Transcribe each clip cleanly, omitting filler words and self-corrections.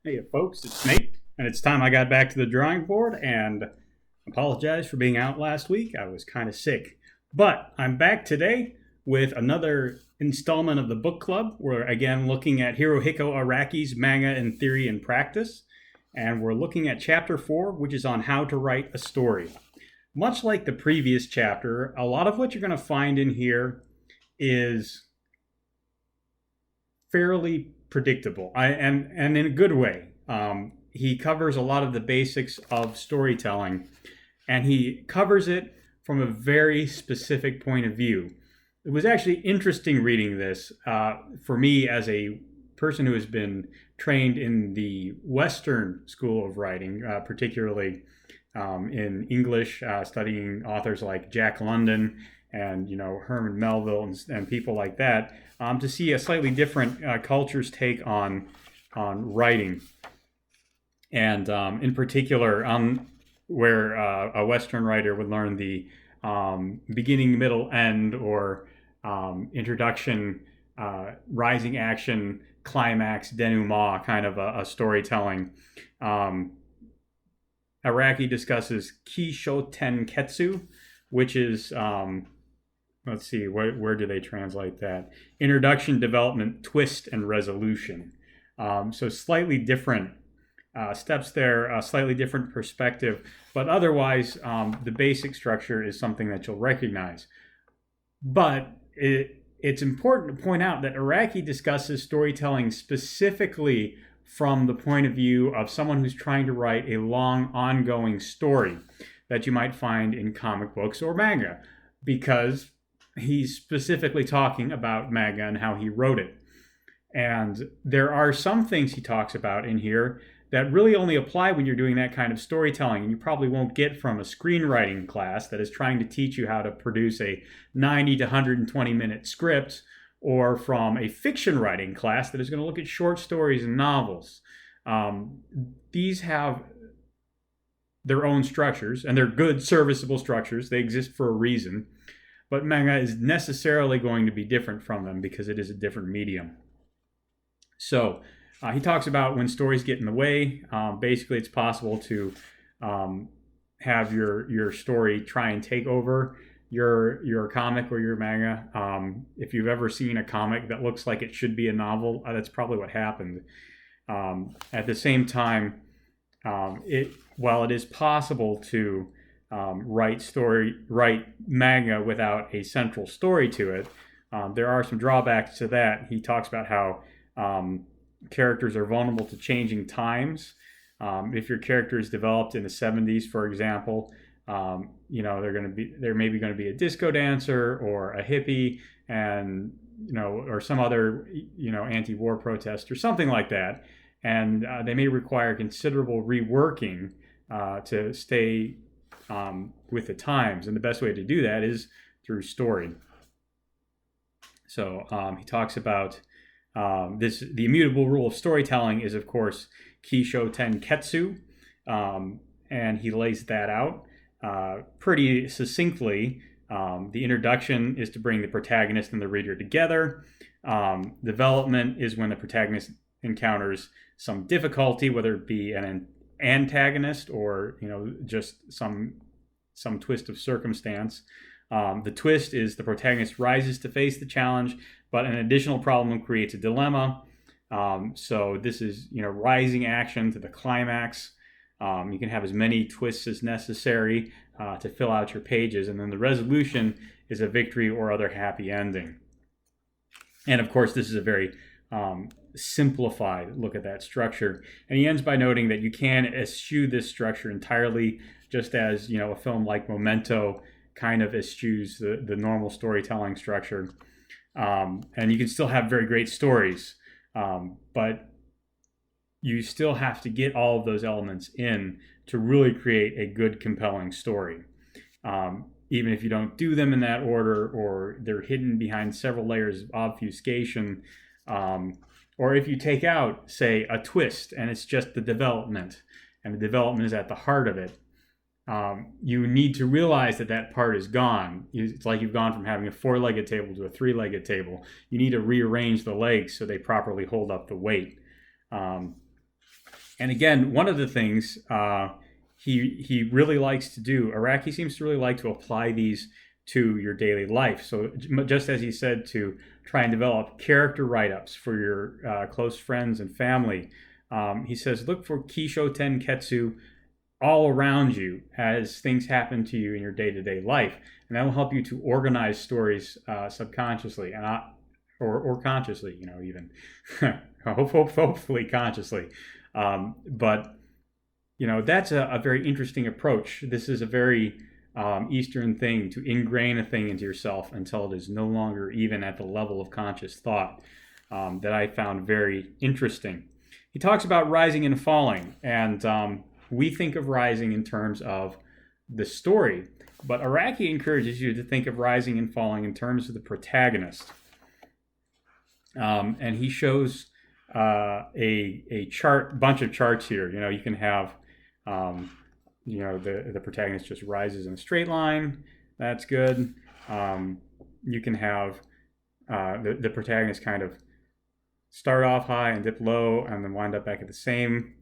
Hey folks, it's Nate, and it's time I got back to the drawing board and apologize for being out last week. I was kind of sick. But I'm back today with another installment of the book club. We're again looking at Hirohiko Araki's Manga in Theory and Practice, and we're looking at chapter 4, which is on how to write a story. Much like the previous chapter, a lot of what you're going to find in here is fairly predictable, and in a good way. He covers a lot of the basics of storytelling, and he covers it from a very specific point of view. It was actually interesting reading this for me as a person who has been trained in the Western school of writing, particularly in English, studying authors like Jack London and Herman Melville and people like that, to see a slightly different culture's take on writing, and in particular where a Western writer would learn the beginning, middle, end, or introduction, rising action, climax, denouement kind of a storytelling. Araki discusses Kisho Tenketsu, which is, let's see, where do they translate that? Introduction, development, twist, and resolution. So slightly different steps there, a slightly different perspective, but otherwise the basic structure is something that you'll recognize. But it's important to point out that Araki discusses storytelling specifically from the point of view of someone who's trying to write a long, ongoing story that you might find in comic books or manga, because he's specifically talking about manga and how he wrote it. And there are some things he talks about in here that really only apply when you're doing that kind of storytelling, and you probably won't get from a screenwriting class that is trying to teach you how to produce a 90 to 120 minute script, or from a fiction writing class that is going to look at short stories and novels. These have their own structures, and they're good, serviceable structures. They exist for a reason. But manga is necessarily going to be different from them because it is a different medium. So he talks about when stories get in the way. Basically, it's possible to have your story try and take over your comic or your manga. If you've ever seen a comic that looks like it should be a novel, that's probably what happened. At the same time, while it is possible to write manga without a central story to it, there are some drawbacks to that. He talks about how characters are vulnerable to changing times. If your character is developed in the 70s, for example, they're maybe going to be a disco dancer or a hippie, and or some other anti-war protest or something like that, and they may require considerable reworking to stay with the times, and the best way to do that is through story. So he talks about the immutable rule of storytelling is, of course, Kisho Tenketsu, and he lays that out pretty succinctly. The introduction is to bring the protagonist and the reader together. Development is when the protagonist encounters some difficulty, whether it be an antagonist or just some twist of circumstance. The twist is the protagonist rises to face the challenge, but an additional problem creates a dilemma. So this is rising action to the climax. You can have as many twists as necessary to fill out your pages, and then the resolution is a victory or other happy ending. And of course, this is a very simplified look at that structure. And he ends by noting that you can eschew this structure entirely, just as a film like Memento kind of eschews the normal storytelling structure. And you can still have very great stories, but you still have to get all of those elements in to really create a good, compelling story. Even if you don't do them in that order, or they're hidden behind several layers of obfuscation, or if you take out, say, a twist and it's just the development, and the development is at the heart of it, you need to realize that part is gone. It's like you've gone from having a four-legged table to a three-legged table. You need to rearrange the legs so they properly hold up the weight. And again, one of the things he really likes to do, Araki seems to really like to apply these to your daily life. So just as he said, to try and develop character write-ups for your close friends and family, he says, look for Kisho Tenketsu all around you as things happen to you in your day-to-day life, and that will help you to organize stories subconsciously and or consciously, even hopefully consciously. But that's a very interesting approach. This is a very Eastern thing, to ingrain a thing into yourself until it is no longer even at the level of conscious thought, that I found very interesting. He talks about rising and falling, and we think of rising in terms of the story, but Araki encourages you to think of rising and falling in terms of the protagonist. And he shows a bunch of charts here. You can have the protagonist just rises in a straight line. That's good. You can have the protagonist kind of start off high and dip low and then wind up back at the same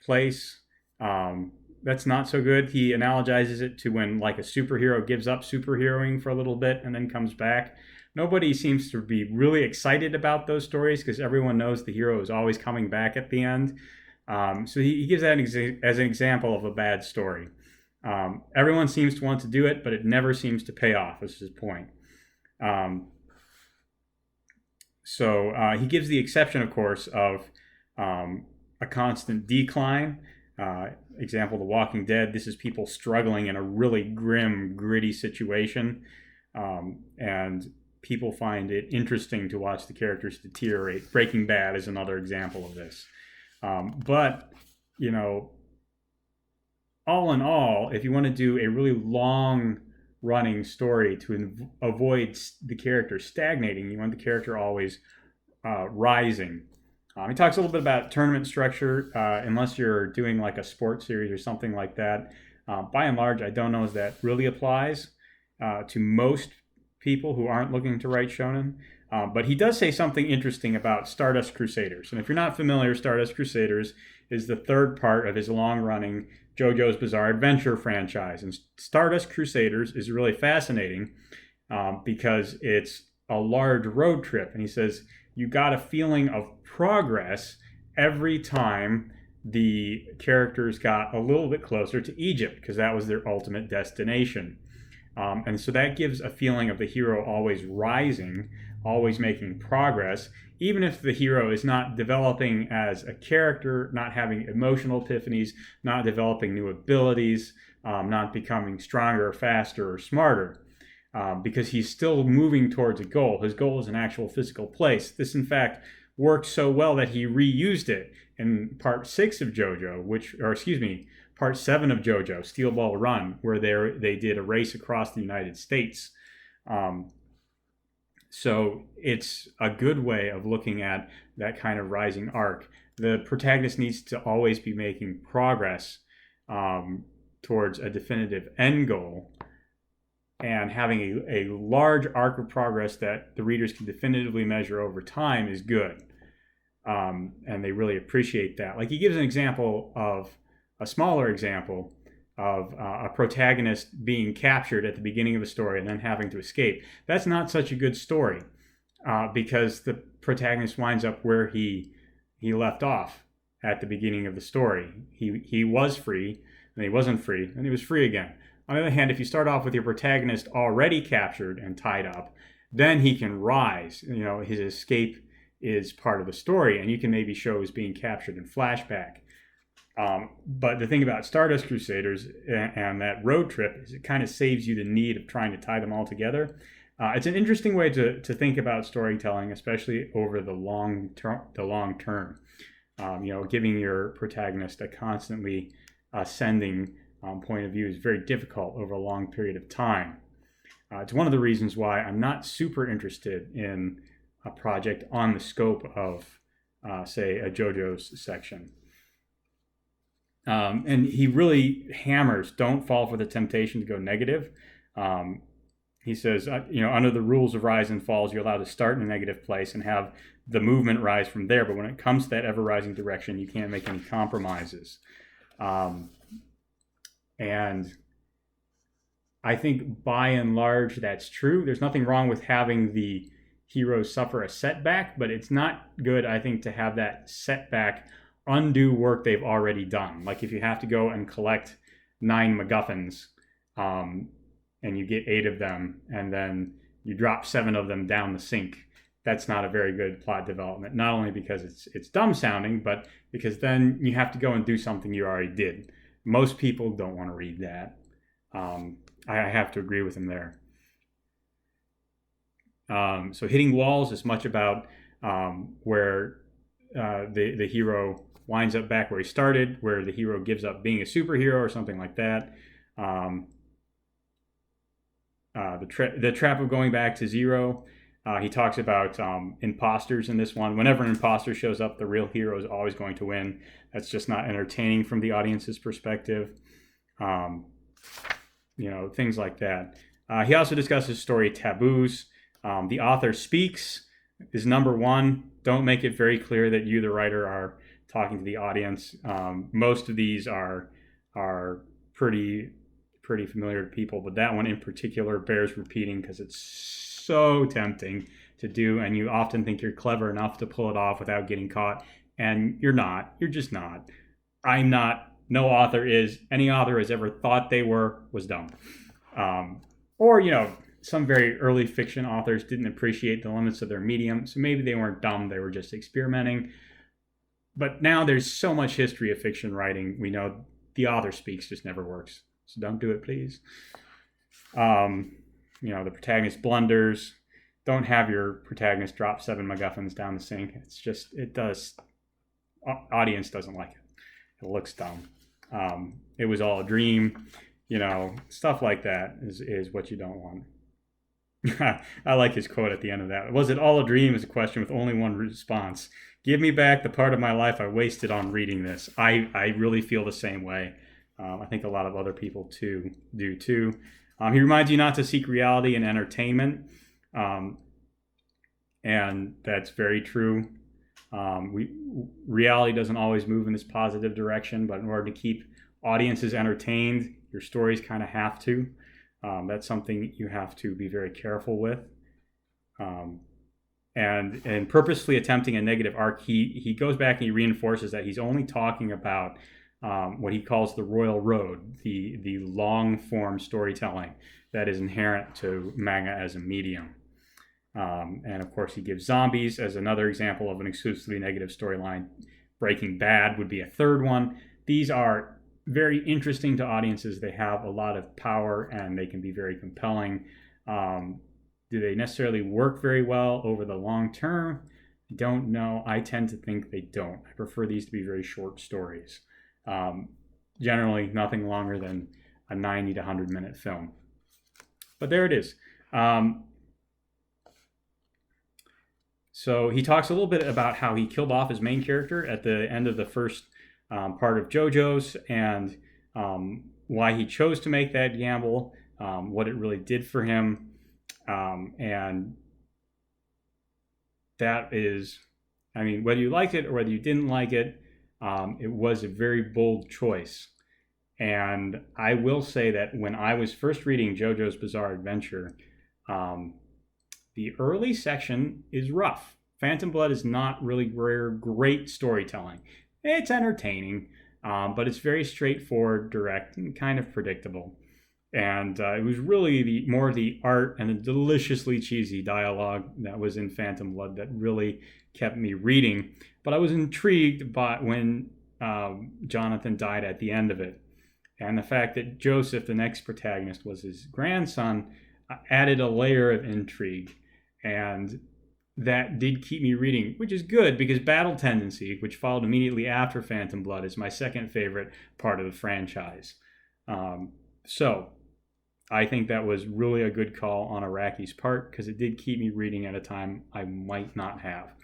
place. That's not so good. He analogizes it to when like a superhero gives up superheroing for a little bit and then comes back. Nobody seems to be really excited about those stories because everyone knows the hero is always coming back at the end. So he gives that as an example of a bad story. Everyone seems to want to do it, but it never seems to pay off, is his point. So he gives the exception, of course, of a constant decline. Example, The Walking Dead. This is people struggling in a really grim, gritty situation. And people find it interesting to watch the characters deteriorate. Breaking Bad is another example of this. But, all in all, if you want to do a really long running story to avoid the character stagnating, you want the character always rising. He talks a little bit about tournament structure, unless you're doing like a sports series or something like that. By and large, I don't know if that really applies to most people who aren't looking to write shonen. But he does say something interesting about Stardust Crusaders. And if you're not familiar, Stardust Crusaders is the third part of his long-running JoJo's Bizarre Adventure franchise. And Stardust Crusaders is really fascinating because it's a large road trip. And he says you got a feeling of progress every time the characters got a little bit closer to Egypt, because that was their ultimate destination. And so that gives a feeling of the hero always rising, always making progress, even if the hero is not developing as a character, not having emotional epiphanies, not developing new abilities, not becoming stronger, faster, or smarter, because he's still moving towards a goal. His goal is an actual physical place. This, in fact, worked so well that he reused it in part 6 of JoJo, part 7 of JoJo, Steel Ball Run, where they did a race across the United States. So it's a good way of looking at that kind of rising arc. The protagonist needs to always be making progress towards a definitive end goal, and having a large arc of progress that the readers can definitively measure over time is good. And they really appreciate that. Like, he gives an example of a smaller example of a protagonist being captured at the beginning of a story and then having to escape. That's not such a good story because the protagonist winds up where he left off at the beginning of the story. He was free, and he wasn't free, and he was free again. On the other hand, if you start off with your protagonist already captured and tied up, then he can rise. His escape is part of the story, and you can maybe show he's being captured in flashback. But the thing about Stardust Crusaders and that road trip is it kind of saves you the need of trying to tie them all together. It's an interesting way to think about storytelling, especially over the long term. Giving your protagonist a constantly ascending point of view is very difficult over a long period of time. It's one of the reasons why I'm not super interested in a project on the scope of, say, a JoJo's section. And he really hammers, don't fall for the temptation to go negative. He says, under the rules of rise and falls, you're allowed to start in a negative place and have the movement rise from there. But when it comes to that ever-rising direction, you can't make any compromises. And I think by and large that's true. There's nothing wrong with having the heroes suffer a setback, but it's not good, I think, to have that setback undo work they've already done. Like if you have to go and collect 9 MacGuffins, and you get 8 of them, and then you drop 7 of them down the sink. That's not a very good plot development. Not only because it's dumb sounding, but because then you have to go and do something you already did. Most people don't want to read that. I have to agree with him there. So hitting walls is much about where the hero winds up back where he started, where the hero gives up being a superhero or something like that. The trap of going back to zero. He talks about imposters in this one. Whenever an imposter shows up, the real hero is always going to win. That's just not entertaining from the audience's perspective. Things like that. He also discusses story taboos. The author speaks is number one. Don't make it very clear that you, the writer, are talking to the audience. Most of these are pretty familiar to people, but that one in particular bears repeating because it's so tempting to do, and you often think you're clever enough to pull it off without getting caught, and you're not. You're just not. I'm not. No author is. Any author has ever thought they was dumb. Or some very early fiction authors didn't appreciate the limits of their medium, so maybe they weren't dumb, they were just experimenting. But now there's so much history of fiction writing, we know the author speaks just never works. So don't do it, please. The protagonist blunders. Don't have your protagonist drop 7 MacGuffins down the sink. It's just, audience doesn't like it. It looks dumb. It was all a dream. Stuff like that is what you don't want. I like his quote at the end of that. Was it all a dream is a question with only one response. Give me back the part of my life I wasted on reading this. I really feel the same way. I think a lot of other people do too. He reminds you not to seek reality in entertainment. And that's very true. Reality doesn't always move in this positive direction, but in order to keep audiences entertained, your stories kind of have to. That's something you have to be very careful with. And purposefully attempting a negative arc, he goes back and he reinforces that he's only talking about what he calls the royal road, the long form storytelling that is inherent to manga as a medium. And of course, he gives zombies as another example of an exclusively negative storyline. Breaking Bad would be a third one. These are very interesting to audiences. They have a lot of power and they can be very compelling. Do they necessarily work very well over the long term? I don't know. I tend to think they don't. I prefer these to be very short stories. Generally, nothing longer than a 90 to 100 minute film. But there it is. So he talks a little bit about how he killed off his main character at the end of the first part of JoJo's, and why he chose to make that gamble, what it really did for him. And that is, whether you liked it or whether you didn't like it, it was a very bold choice. And I will say that when I was first reading JoJo's Bizarre Adventure, the early section is rough. Phantom Blood is not really great storytelling. It's entertaining, but it's very straightforward, direct, and kind of predictable. And it was really more the art and the deliciously cheesy dialogue that was in Phantom Blood that really kept me reading. But I was intrigued by when Jonathan died at the end of it. And the fact that Joseph, the next protagonist, was his grandson, added a layer of intrigue. And that did keep me reading, which is good because Battle Tendency, which followed immediately after Phantom Blood, is my second favorite part of the franchise. So I think that was really a good call on Araki's part because it did keep me reading at a time I might not have.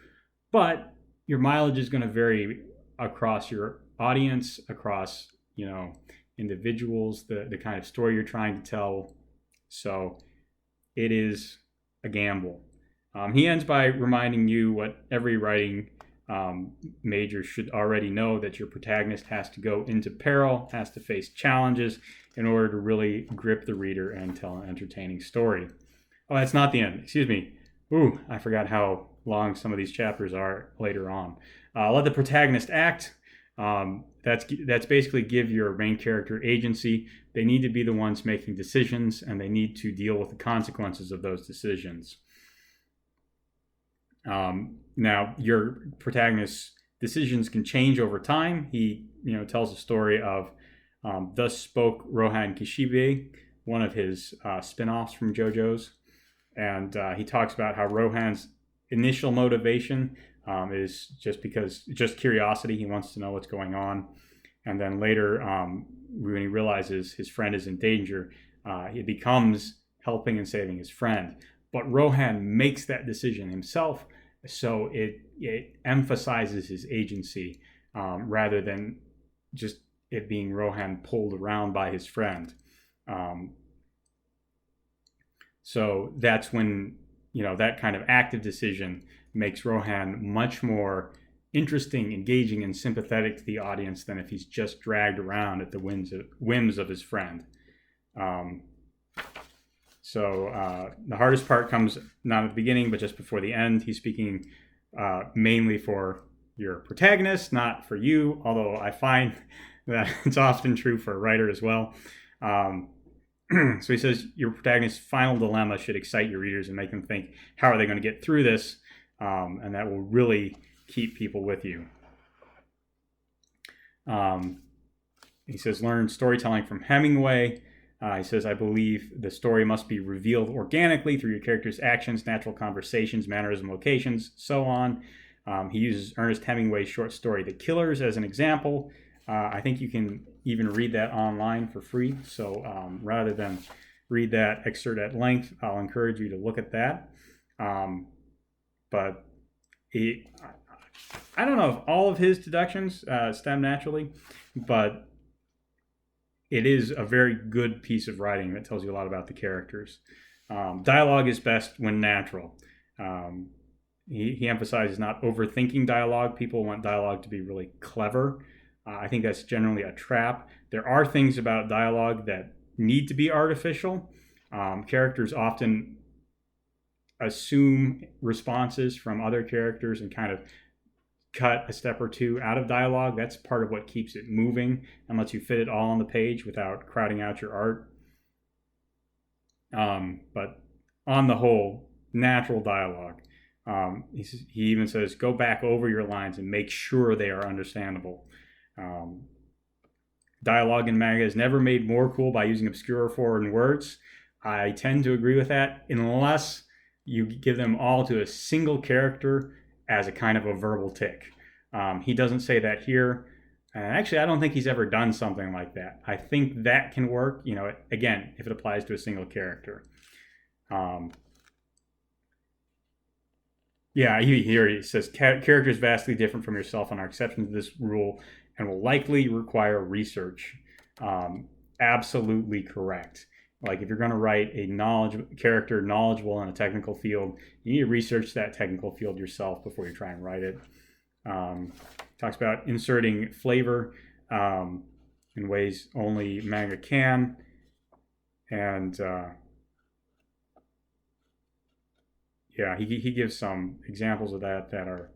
But your mileage is going to vary across your audience, across, individuals, the kind of story you're trying to tell. So it is a gamble. He ends by reminding you what every writing major should already know, that your protagonist has to go into peril, has to face challenges in order to really grip the reader and tell an entertaining story. Oh, that's not the end. Excuse me. Ooh, I forgot how long some of these chapters are later on. Let the protagonist act. That's basically give your main character agency. They need to be the ones making decisions, and they need to deal with the consequences of those decisions. Now, your protagonist's decisions can change over time. He, tells a story of Thus Spoke Rohan Kishibe, one of his spin-offs from JoJo's. And he talks about how Rohan's initial motivation is just curiosity. He wants to know what's going on. And then later, when he realizes his friend is in danger, he becomes helping and saving his friend. But Rohan makes that decision himself, so it emphasizes his agency rather than just it being Rohan pulled around by his friend. So that's when, that kind of active decision makes Rohan much more interesting, engaging, and sympathetic to the audience than if he's just dragged around at the whims of his friend. So the hardest part comes not at the beginning, but just before the end. He's speaking mainly for your protagonist, not for you, although I find that it's often true for a writer as well. So he says your protagonist's final dilemma should excite your readers and make them think, how are they going to get through this? And that will really keep people with you. He says, learn storytelling from Hemingway. He says, I believe the story must be revealed organically through your character's actions, natural conversations, mannerism, locations, so on. He uses Ernest Hemingway's short story, The Killers, as an example. I think you can even read that online for free. So rather than read that excerpt at length, I'll encourage you to look at that. But I don't know if all of his deductions stem naturally, but it is a very good piece of writing that tells you a lot about the characters. Dialogue is best when natural. He emphasizes not overthinking dialogue. People want dialogue to be really clever. I think that's generally a trap. There are things about dialogue that need to be artificial. Characters often assume responses from other characters and kind of cut a step or two out of dialogue. That's part of what keeps it moving and lets you fit it all on the page without crowding out your art. But on the whole, natural dialogue. He even says, go back over your lines and make sure they are understandable. Dialogue in manga is never made more cool by using obscure foreign words. I tend to agree with that, unless you give them all to a single character as a kind of a verbal tick. He doesn't say that here. Actually, I don't think he's ever done something like that. I think that can work, again, if it applies to a single character. Here he says, characters vastly different from yourself and are exceptions to this rule and will likely require research. Absolutely correct. Like if you're going to write a character knowledgeable in a technical field, you need to research that technical field yourself before you try and write it. Talks about inserting flavor in ways only manga can. And he gives some examples of that are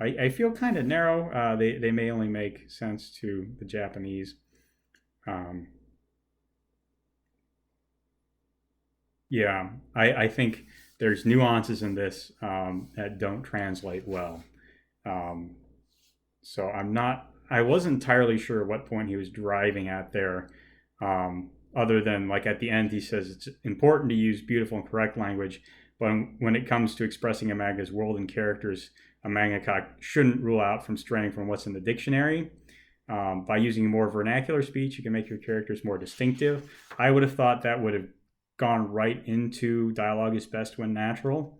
I feel kind of narrow. They may only make sense to the Japanese. I think there's nuances in this that don't translate well. So I wasn't entirely sure what point he was driving at there, other than like at the end he says it's important to use beautiful and correct language, but when it comes to expressing a manga's world and characters, a mangaka shouldn't rule out from straying from what's in the dictionary. By using more vernacular speech, you can make your characters more distinctive. I would have thought that would have gone right into dialogue is best when natural.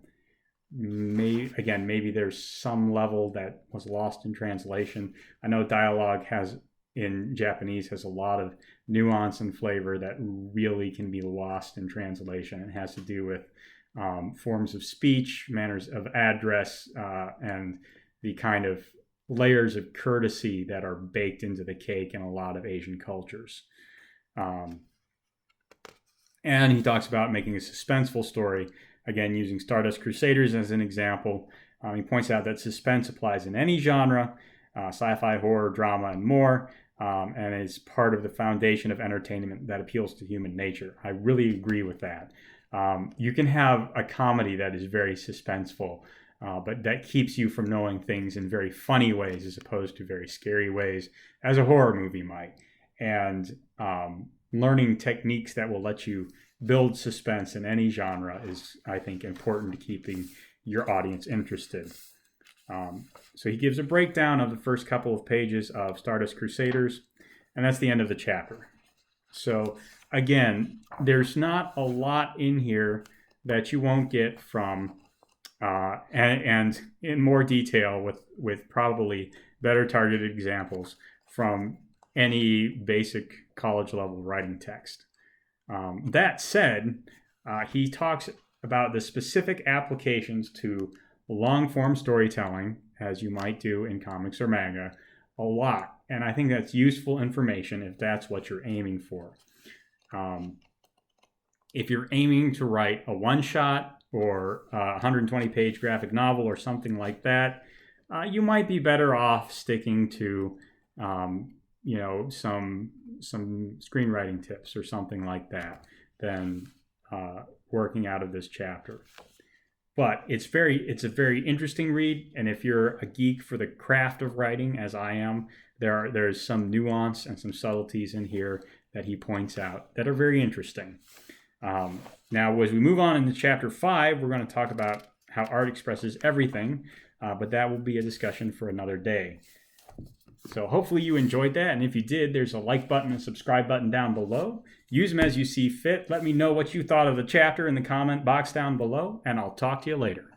Maybe there's some level that was lost in translation. I know dialogue in Japanese has a lot of nuance and flavor that really can be lost in translation. It has to do with forms of speech, manners of address, and the kind of layers of courtesy that are baked into the cake in a lot of Asian cultures. And he talks about making a suspenseful story, again, using Stardust Crusaders as an example. He points out that suspense applies in any genre, sci-fi, horror, drama, and more, and is part of the foundation of entertainment that appeals to human nature. I really agree with that. You can have a comedy that is very suspenseful, but that keeps you from knowing things in very funny ways as opposed to very scary ways, as a horror movie might. And learning techniques that will let you build suspense in any genre is, I think, important to keeping your audience interested. So he gives a breakdown of the first couple of pages of Stardust Crusaders, and that's the end of the chapter. So again, there's not a lot in here that you won't get from, and in more detail with probably better targeted examples from any basic college level writing text. That said, he talks about the specific applications to long form storytelling, as you might do in comics or manga, a lot. And I think that's useful information if that's what you're aiming for. If you're aiming to write a one-shot or a 120-page graphic novel or something like that, you might be better off sticking to some screenwriting tips or something like that than working out of this chapter. But it's a very interesting read, and if you're a geek for the craft of writing, as I am, there's some nuance and some subtleties in here that he points out that are very interesting. Now, as we move on into chapter 5, we're going to talk about how art expresses everything, but that will be a discussion for another day. So hopefully you enjoyed that, and if you did, there's a like button and subscribe button down below. Use them as you see fit. Let me know what you thought of the chapter in the comment box down below, and I'll talk to you later.